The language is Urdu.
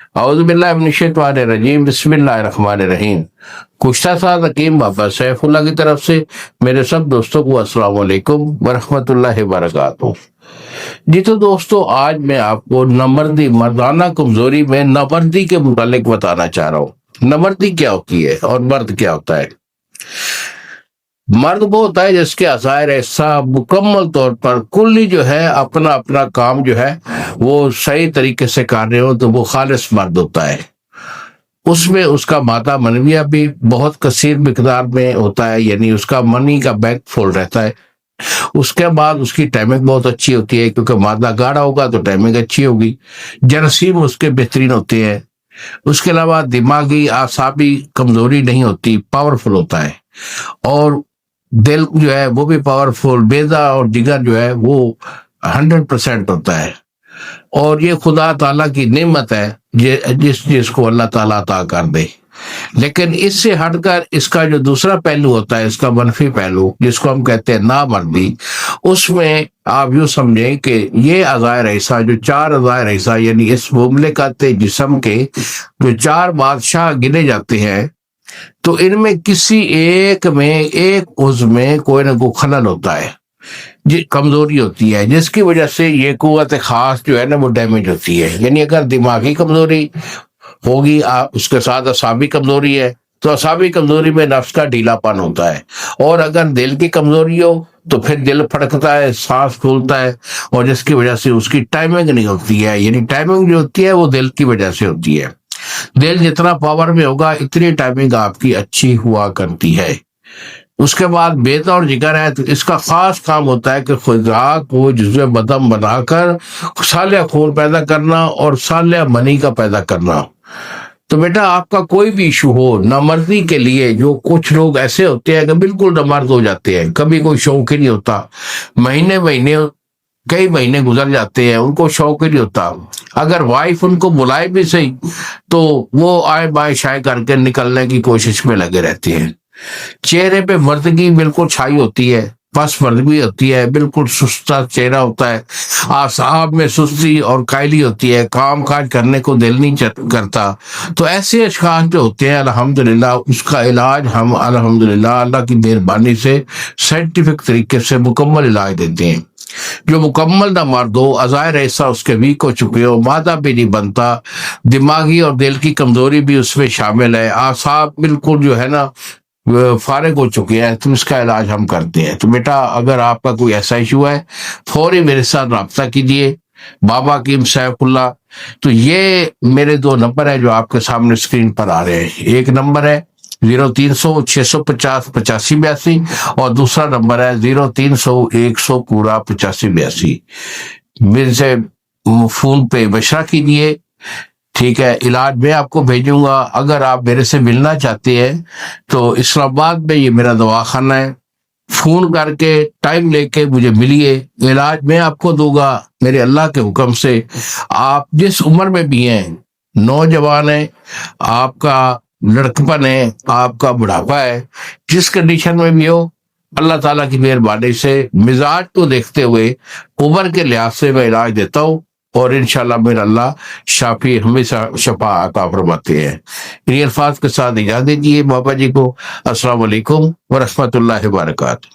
اعوذ باللہ من الشیطان الرجیم، بسم اللہ الرحمن الرحیم۔ کشتہ ساز حکیم بابا سیف اللہ کی طرف سے میرے سب دوستوں کو السلام علیکم ورحمۃ اللہ وبرکاتہ۔ جی تو دوستو، آج میں آپ کو نامردی، مردانہ کمزوری میں نامردی کے متعلق بتانا چاہ رہا ہوں۔ نامردی کیا ہوتی ہے اور مرد کیا ہوتا ہے؟ مرد وہ ہوتا ہے جس کے عزائر ایسا مکمل طور پر کلی جو ہے اپنا کام جو ہے وہ صحیح طریقے سے کر رہے ہو، تو وہ خالص مرد ہوتا ہے۔ اس میں اس کا مادہ منویہ بھی بہت کثیر مقدار میں ہوتا ہے، یعنی اس کا منی کا بینک فل رہتا ہے۔ اس کے بعد اس کی ٹائمنگ بہت اچھی ہوتی ہے، کیونکہ مادہ گاڑھا ہوگا تو ٹائمنگ اچھی ہوگی۔ جراثیم اس کے بہترین ہوتے ہیں۔ اس کے علاوہ دماغی اعصابی کمزوری نہیں ہوتی، پاورفل ہوتا ہے۔ اور دل جو ہے وہ بھی پاورفل، بیضہ اور جگر جو ہے وہ 100% ہوتا ہے۔ اور یہ خدا تعالیٰ کی نعمت ہے جس کو اللہ تعالیٰ عطا کر دے۔ لیکن اس سے ہٹ کر اس کا جو دوسرا پہلو ہوتا ہے، اس کا منفی پہلو جس کو ہم کہتے ہیں نامردی، اس میں آپ یوں سمجھیں کہ یہ عزائر ایسا، جو 4 عزائر ایسا، یعنی اس مملکت جسم کے جو 4 بادشاہ گنے جاتے ہیں، تو ان میں کسی ایک عضو میں کوئی نہ کوئی خلل ہوتا ہے، کمزوری ہوتی ہے، جس کی وجہ سے یہ قوت خاص جو ہے نا وہ ڈیمیج ہوتی ہے۔ یعنی اگر دماغی کمزوری ہوگی، اس کے ساتھ اعصابی کمزوری ہے، تو اعصابی کمزوری میں نفس کا ڈھیلا پن ہوتا ہے۔ اور اگر دل کی کمزوری ہو تو پھر دل پھڑکتا ہے، سانس پھولتا ہے، اور جس کی وجہ سے اس کی ٹائمنگ نہیں ہوتی ہے۔ یعنی ٹائمنگ جو ہوتی ہے وہ دل کی وجہ سے ہوتی ہے۔ دل جتنا پاور میں ہوگا اتنی ٹائمنگ آپ کی اچھی ہوا کرتی ہے۔ اس کے بعد بیضہ اور جگر ہے، تو اس کا خاص کام ہوتا ہے کہ خوراک کو جزو بدن بنا کر سالہ خون پیدا کرنا اور سالہ منی کا پیدا کرنا۔ تو بیٹا، آپ کا کوئی بھی ایشو ہو نامردی کے لیے، جو کچھ لوگ ایسے ہوتے ہیں کہ بالکل نامرد ہو جاتے ہیں، کبھی کوئی شوق ہی نہیں ہوتا، کئی مہینے گزر جاتے ہیں، ان کو شوق ہی نہیں ہوتا۔ اگر وائف ان کو بلائے بھی صحیح تو وہ آئے بائے شائے کر کے نکلنے کی کوشش میں لگے رہتے ہیں۔ چہرے پہ مردگی بالکل چھائی ہوتی ہے، پس مردگی ہوتی ہے، بالکل سستا چہرہ ہوتا ہے، اعصاب میں سستی اور کائلی ہوتی ہے، کام کاج کرنے کو دل نہیں کرتا۔ تو ایسے اشخاص جو ہوتے ہیں، الحمدللہ اس کا علاج ہم الحمدللہ اللہ کی مہربانی سے سائنٹیفک طریقے سے مکمل علاج دیتے ہیں۔ جو مکمل نہ مرد ہو، عزائر ایسا اس کے ویک ہو چکے ہو، مادہ بھی نہیں بنتا، دماغی اور دل کی کمزوری بھی اس میں شامل ہے، اعصاب بالکل جو ہے نا فارغ ہو چکے ہیں، تو اس کا علاج ہم کرتے ہیں۔ تو بیٹا، اگر آپ کا کوئی ایسا ایشو ہے، فوری میرے ساتھ رابطہ کیجئے، بابا حکیم سیف اللہ۔ تو یہ میرے 2 نمبر ہیں جو آپ کے سامنے اسکرین پر آ رہے ہیں۔ ایک نمبر ہے 0300 650 8582 اور دوسرا نمبر ہے 0300 100 8582۔ میرے سے فون پہ مشورہ کیجیے، ٹھیک ہے؟ علاج میں آپ کو بھیجوں گا۔ اگر آپ میرے سے ملنا چاہتے ہیں تو اسلام آباد میں یہ میرا دواخانہ ہے، فون کر کے ٹائم لے کے مجھے ملیے، علاج میں آپ کو دوں گا میرے اللہ کے حکم سے۔ آپ جس عمر میں بھی ہیں، نوجوان ہیں، آپ کا لڑکپن ہے، آپ کا بڑھاپا ہے، جس کنڈیشن میں بھی ہو، اللہ تعالیٰ کی مہربانی سے مزاج کو دیکھتے ہوئے عمر کے لحاظ سے میں علاج دیتا ہوں، اور انشاءاللہ میرا اللہ شافی ہمیشہ شفا عطا فرماتے ہیں۔ انہی الفاظ کے ساتھ اجازت دیجیے بابا جی کو۔ السلام علیکم ورحمۃ اللہ وبرکاتہ۔